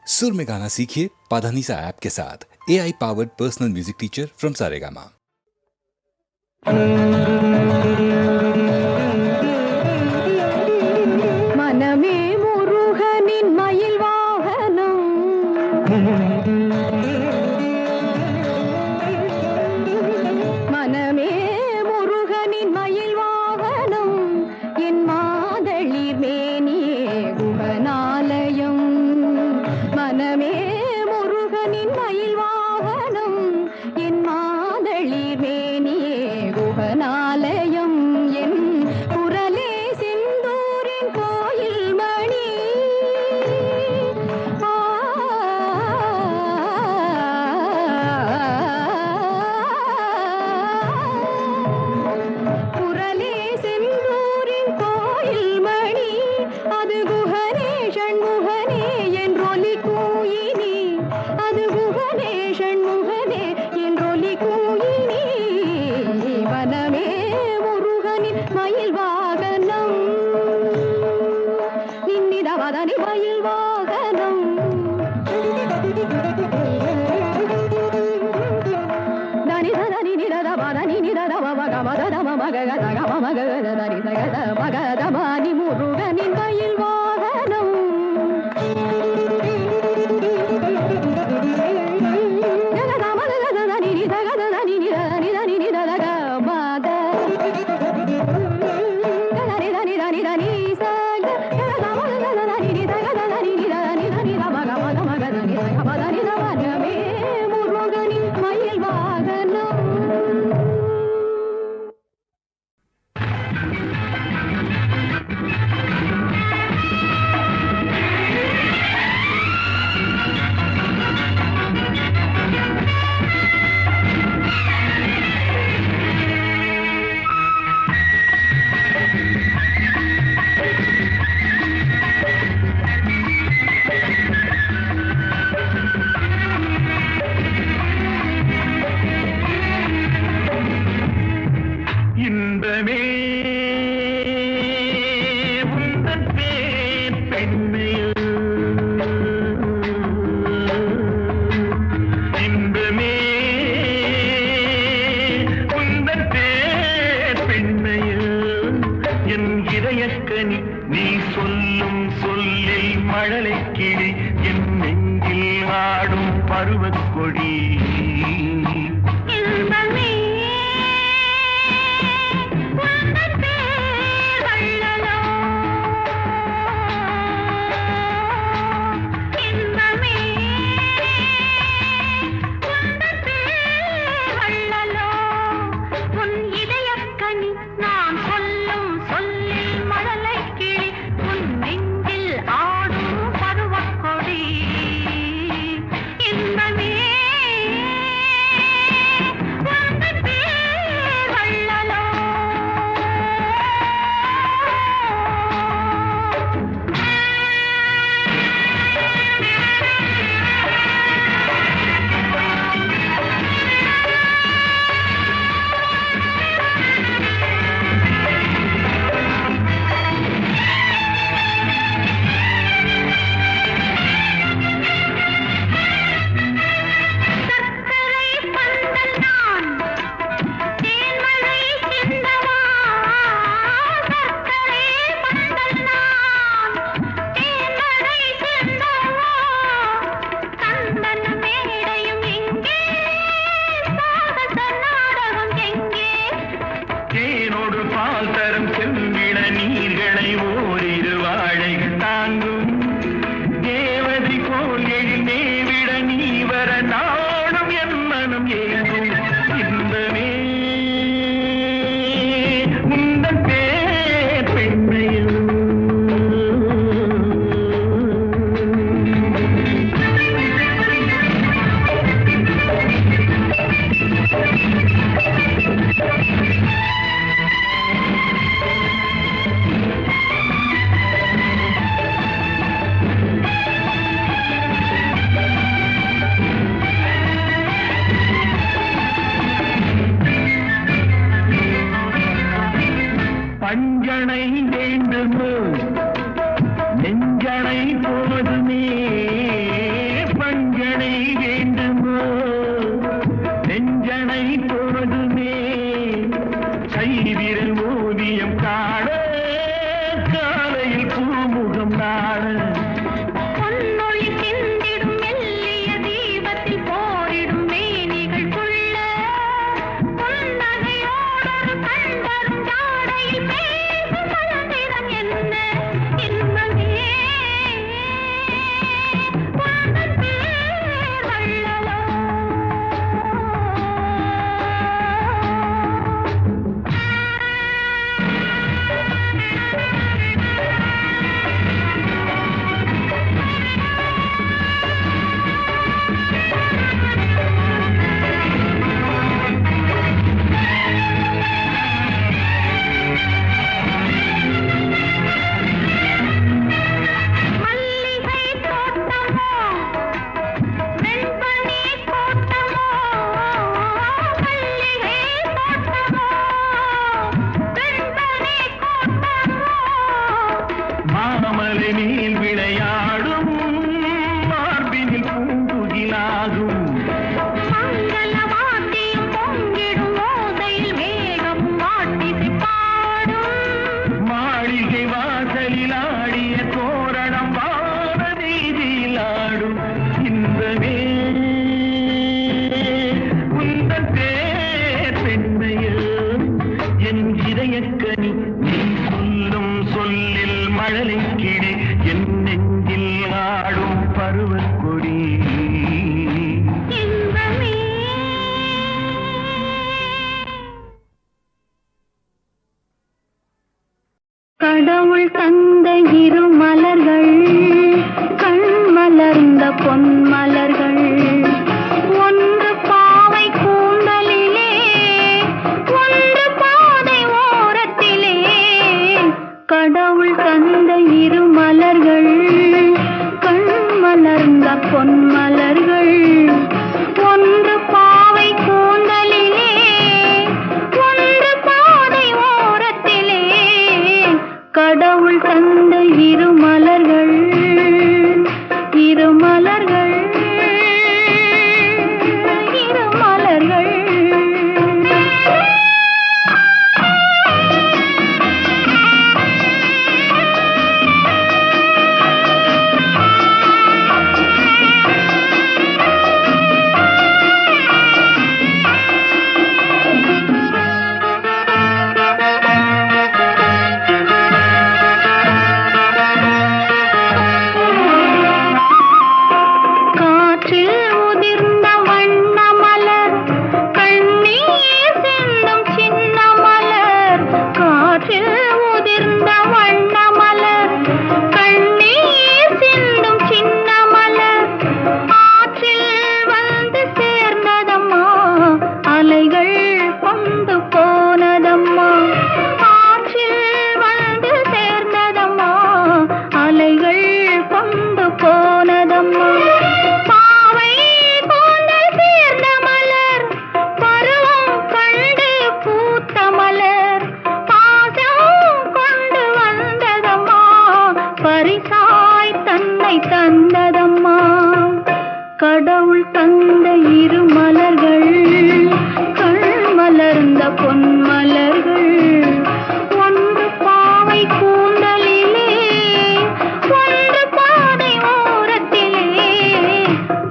सुर में गाना सीखिए पाधानीसा ऐप के साथ। AI powered personal music teacher from Saregama. मनमे मुरुगनिन मயில் வாகனம் मनमे मुरुगनिन मயில் வாகனம் என் மாதளிர் மேனியே குகனாலயம் मनमे முருகனின் மயில் வாகனம் என் மாதளிர் மேனியே குகனாலயம் என் குரலே செந்தூரின் கோயில் மணி குரலே செந்தூரின் கோயில் மணி அது குகனே ஷண்முகனே என்றொலி கூயினி அது குகனே ஷண்முகனே என்றொலி கூயினி வனமே முருகனின் மயில் வாகனம் நின்னிதவதனி மயில் வாகனம் தனி தனி நிதத பதனி நிதத மகமதம மகதம மகதனி சகத மகதமணி முருகனின் மயில் வாகனம் முருகனின் மயில் வாகனம் இன்பமே உந்தன் பேர் பெண்மையில் இன்பமே உந்தன் பேர் பெண்மையில் என் இதயக்கனி நீ சொல்லும் சொல்லில் மழலை கிளி என் நெஞ்சில் ஆடும் பருவக்கொடி இன்பமே உந்தன் பேர் வள்ளலோ இன்பமே உந்தன் பேர் வள்ளலோ உன் இதயக்கனி நான் சொல்லும் சொல்லில் மழலை கிளி உன் நெஞ்சில் ஆடும் பருவக்கொடி இன்பமே உந்தன் பேர் வள்ளலோ சர்க்கரை பந்தல் நான் தேன்மழை சிந்தவா சர்க்கரை பந்தல் நான் தேன்மழை சிந்தவா கந்தன் மேடையும் எங்கே சாகச நாடகம் எங்கே தேனோடு பால் தரும் செவ்விள நீர்களை ஓரிரு வாழைகள் தாங்கும் தேவதை போல் எழில் மேவிட நீ வர நாடும் என் மனம் ஏங்கும் இன்பமே உந்தன் பேர் பெண்மையில் பருவக் கொடி. இன்பமே கடவுள் தந்த இரு மலர்கள் கண் மலர்ந்த பொன் மலர்கள் ஒன்று பாவை கூந்தலிலே ஒன்று பாதை ஓரத்திலே கடவுள் தந்த இரு மலர்கள் கண் மலர்ந்த பொன் மலர்கள் ஒன்று பாவை கூந்தலிலே ஒன்று பாதை ஓரத்திலே கடவுள் தந்த இரு மலர்கள் இரு மலர்கள் இரு மலர்கள் காற்றில் உதிர்ந்த வண்ண மலர் கண்ணீர் சிந்தும் சின்ன மலர் காற்றில் உதிர்ந்த வண்ண மலர் கண்ணீர் சிந்தும் சின்ன மலர் ஆற்றில் வந்து சேர்ந்ததம்மா அலைகள் கொண்டு போனதம்மா ஆற்றில் வந்து சேர்ந்ததம்மா அலைகள் கொண்டு போனதம்மா பாவை கூந்தல் சேர்ந்த மலர் பருவம் கண்டு பூத்த மலர் பாசம் கொண்டு வந்ததம்மா பரிசாய் தன்னை தந்ததம்மா கடவுள் தந்த இரு மலர்கள் கண் மலர்ந்த பொன் மலர்கள் ஒன்று பாவை கூந்தலிலே ஒன்று பாதை ஓரத்திலே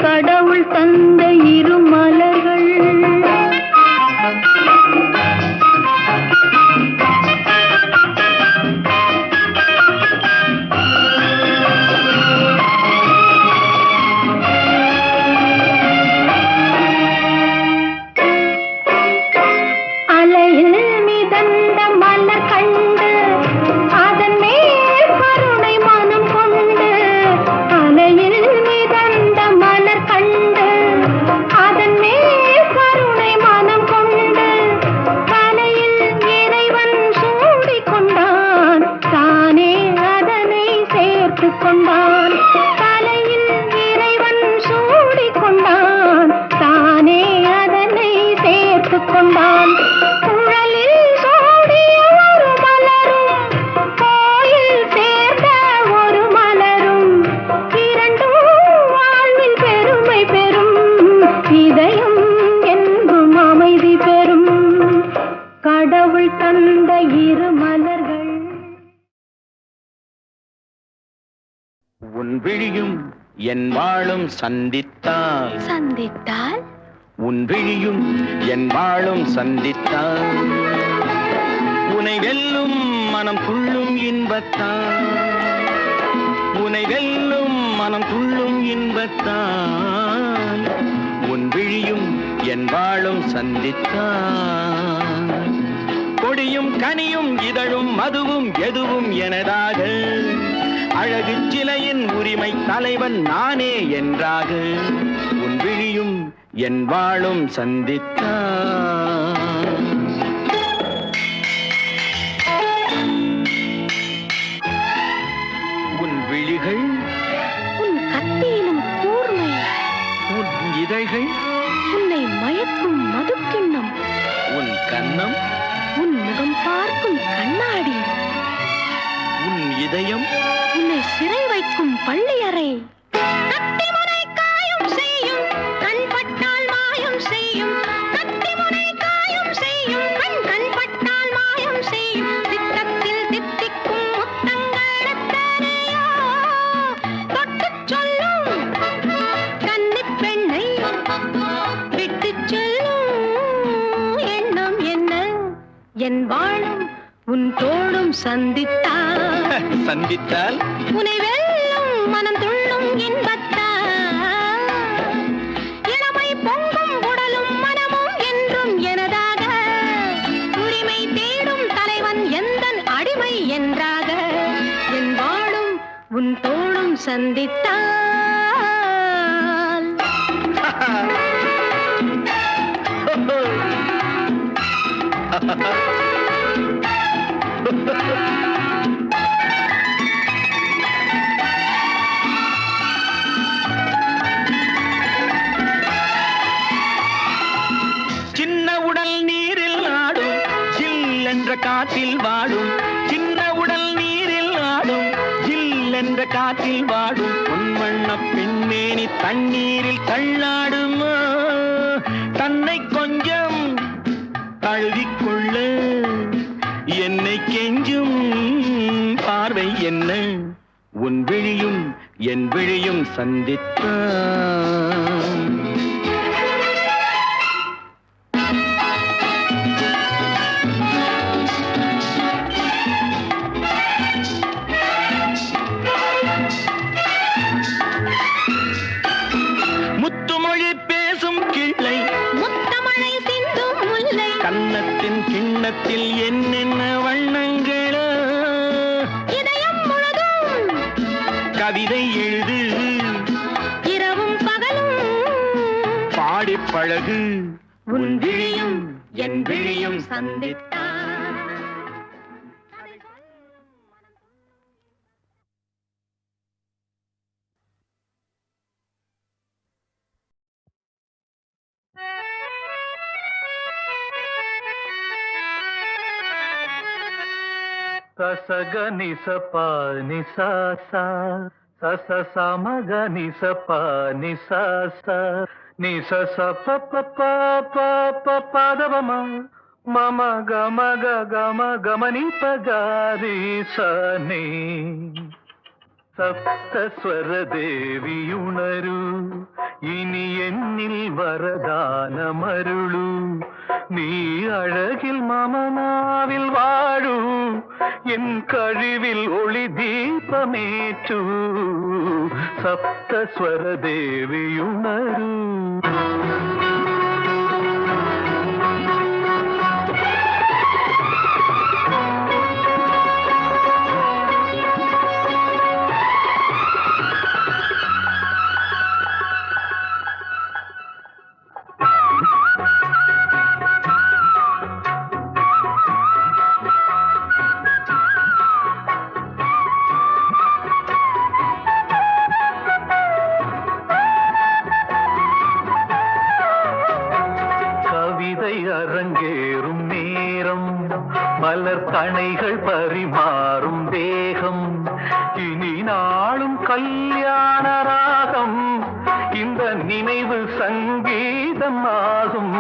கடவுள் தந்த இரு மலர்கள் அலையில் மிதந்த மலர் கண்டு அதன் மேல் கருணை மனம் கொண்டு அலையில் மிதந்த மலர் கண்டு அதன் மேல் கருணை மனம் கொண்டு தலையில் இறைவன் சூடிக் கொண்டான் தானே அதனை சேர்த்து கொண்டான் தலையில் இறைவன் சூடிக் கொண்டான் தானே அதனை சேர்த்து கொண்டான் குழலில் சூடிய ஒரு மலரும் கோயில் சேர்ந்த ஒரு மலரும் இரண்டும் வாழ்வில் பெருமை பெறும் இதயம் என்றும் அமைதி பெறும் கடவுள் தந்த இரு மலர்கள் உன் விழியும் என் வாழும் சந்தித்தால் சந்தித்தால் உன் விழியும் என் வாழும் சந்தித்தால் உனை வெல்லும் மனம் துள்ளும் இன்பத்தான் உனை வெல்லும் மனம் துள்ளும் இன்பத்தான் உன் விழியும் என் வாழும் சந்தித்தால் கொடியும் கனியும் இதழும் மதுவும் எதுவும் எனதாக அழகு சிலையின் உரிமை தலைவன் நானே என்றாக உன் விழியும் என் வாழும் சந்தித்தான் உன் விழிகள் உன் கத்தியிலும் கூர்மை உன் இதழ்கள் உன்னை மயக்கும் மதுக்கிண்ணம் உன் கன்னம் உன் முகம் பார்க்கும் கண்ணாடி உன் இதயம் உன்னை சிறை வைக்கும் பள்ளியறை கத்திமுனை காயம் செய்யும் கண் பட்டால் மாயம் செய்யும் கத்திமுனை காயம் செய்யும் கண் பட்டால் மாயம் செய்யும் சித்தத்தில் தித்திக்கும் முத்தங்கள் எத்தனையோ தொட்டுச் சொல்லும் கன்னிப் பெண்ணை விட்டுச் சொல்லும் எண்ணம் என்ன என் வாழும் உன் தோளும் சந்தித்தால் சந்தித்தால் உனை வெல்லும் மனம் துள்ளும் இன்பத்தால் காட்டில் வாடும் சின்ன உடல் நீரில் ஆடும் ஜில் என்ற காற்றில் வாடும் பொன்வண்ண பெண்மேனி தண்ணீரில் தள்ளாடுமா தன்னை கொஞ்சம் தழுவிக்கொள்ள என்னை கெஞ்சும் பார்வை என்ன உன் விழியும் என் விழியும் சந்தித்தான் முத்துமொழி பேசும் கிள்ளை முத்தமழை சிந்தும் முல்லை கன்னத்தின் கிண்ணத்தில் என்னென்ன வண்ணங்களோ இதயம் முழுதும் கவிதை எழுது இரவும் பகலும் பாடி பழகு உன் விழியும் என் விழியும் சந்தித்தான் ససగని సపాని సాసా సస సమగని సపాని సాసా ని సస పప పప పదవమ మమ గమ గమ గమని పగారి సని സപ്തസ്വരദേവിയുണരൂ ഇനി എന്നിൽ വരദാനമരുളൂ നീ അഴകിൽ മമനാവിൽ വാഴൂ എൻ കഴിവിൽ ഒളി ദീപമേറ്റൂ സപ്തസ്വരദേവിയുണരൂ அரங்கேறும் நேரம் மலர் கணைகள் பரிமாறும் தேகம் இனி நாளும் கல்யாண ராகம் இந்த நினைவு சங்கீதம் ஆகும்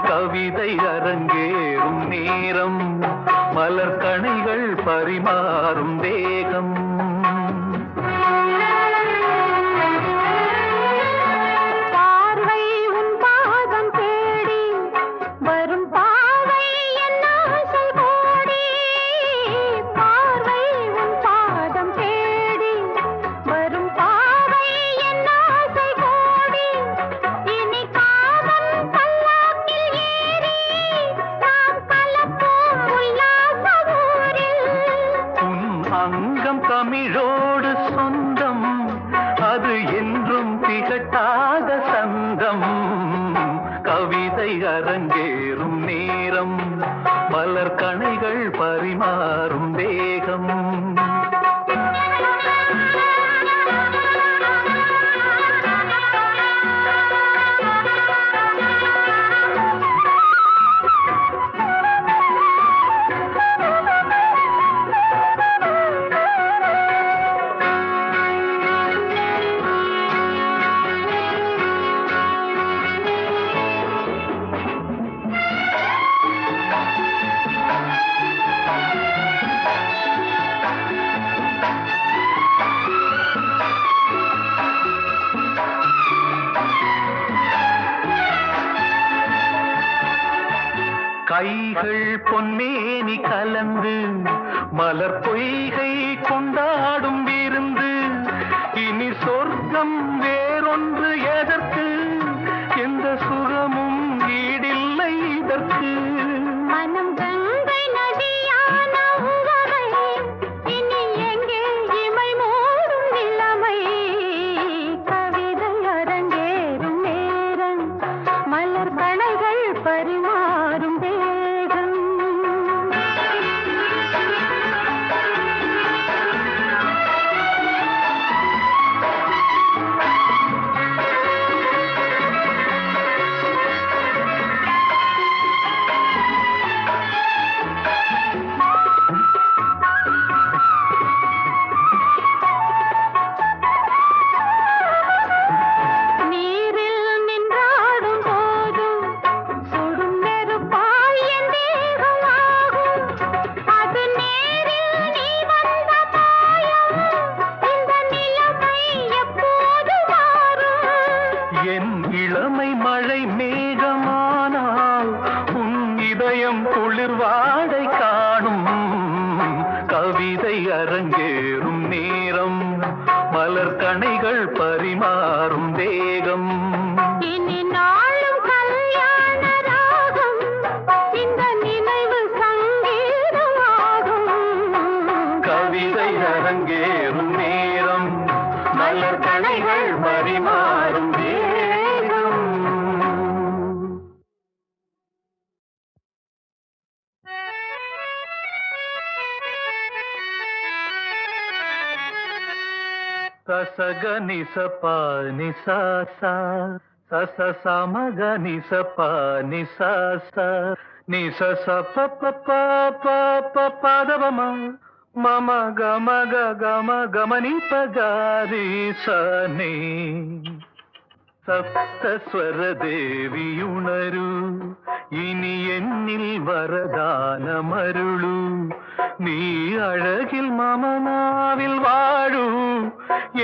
கவிதை அரங்கேறும் நேரம் மலர் கணைகள் பரிமாறும் தேகம் தமிழோடு சொந்தம் அது என்றும் திகட்டாத சந்தம் கவிதை அரங்கேறும் நேரம் மலர் கணைகள் பரிமாறும் தேகம் கைகள் பொன்னேனி கலந்து மலர் பொய்கை கொண்டாடும் விருந்து இனி சொர்க்கம் வேறொன்று எதற்கு எந்த சுகமும் ஈடில்லை இதற்கு மனம் கங்கை நதியான உவமை இனி எங்கே இமை மூடும் நிலைமை கவிதை அரங்கேறும் நேரம் மலர் கணைகள் பரிமாறும் தேகம் பரிமாறும் தேகம். இனி நாளும் கல்யாண ராகம், இந்த நினைவு சங்கீதமாகும். கவிதை அரங்கேறும் நேரம், மலர் கணைகள் பரிமாறும் தேகம். சசக நிசப நிசாசா சச சமக நிசப நிசாசா நிசச பதவம மம கம கம கமனி பகாரி சனே. സപ്തസ്വര ദേവിയുണരൂ, ഇനി എന്നിൽ വരദാനമരുളൂ. നീ അഴകിൽ മമനാവിൽ വാഴൂ,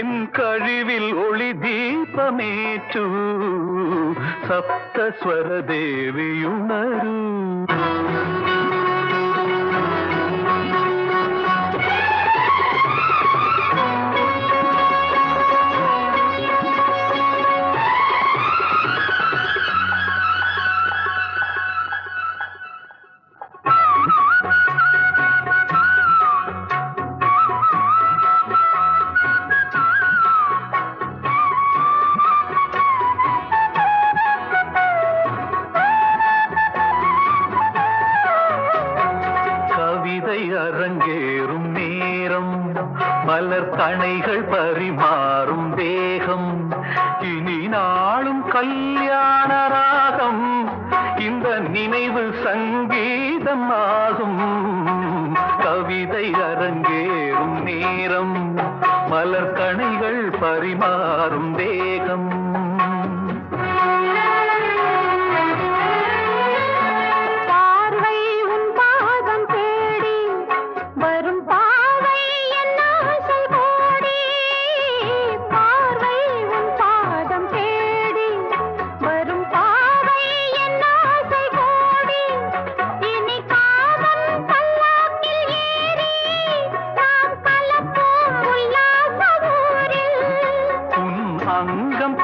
എൻ കഴിവിൽ ഒളി ദീപമേറ്റൂ. സപ്തസ്വര ദേവിയുണരൂ. அரங்கேறும் நேரம், மலர் கணைகள் பரிமாறும் தேகம். இனி நாளும் கல்யாண ராகம், இந்த நினைவு சங்கீதமாகும். கவிதை அரங்கேறும் நேரம், மலர் கணைகள் பரிமாறும் தேகம்.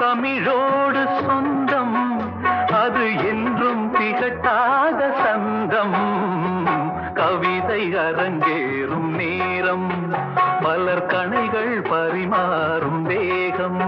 தமிழோடு சொந்தம், அது என்றும் திகட்டாத சந்தம். கவிதை அரங்கேறும் நேரம், மலர் கணைகள் பரிமாறும் தேகம்.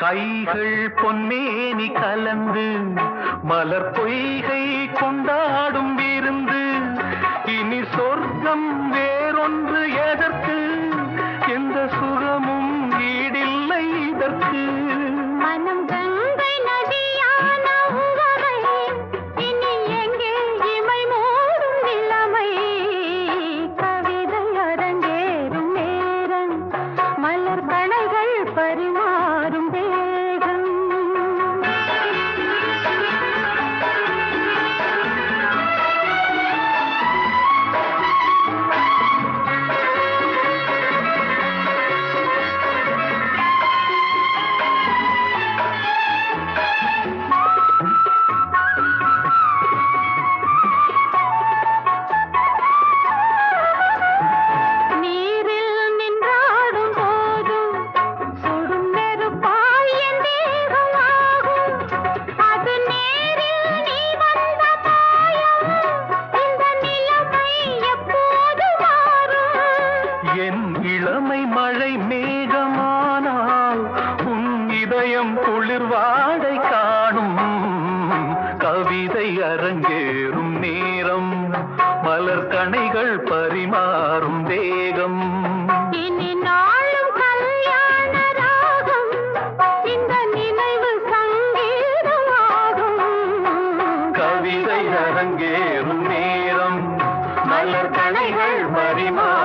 கைகள் பொன்னேனி கலந்து, மலர் பொய்கை கொண்டாடும் விருந்து. இனி சொர்க்கம் வேறொன்று எதற்கு, எந்த சுகமும் ஈடில்லை இதற்கு. மனம் கங்கை நதியான உவமை, இனி எங்கே இமை மூடும் இளமை. கவிதை அரங்கேறும் நேரம், மலர் கணைகள் பரிமாறும் தேகம். இளமை மழை மேகமானால் உன் இதயம் குளிர்வாடை காணும். கவிதை அரங்கேறும் நேரம், மலர் கணைகள் பரிமாறும் தேகம். இனி நாளும் கல்யாண ராகம், இந்த நினைவு சங்கீதமாகும். கவிதை அரங்கேறும் நேரம் மலர் கணைகள் பரிமாறும்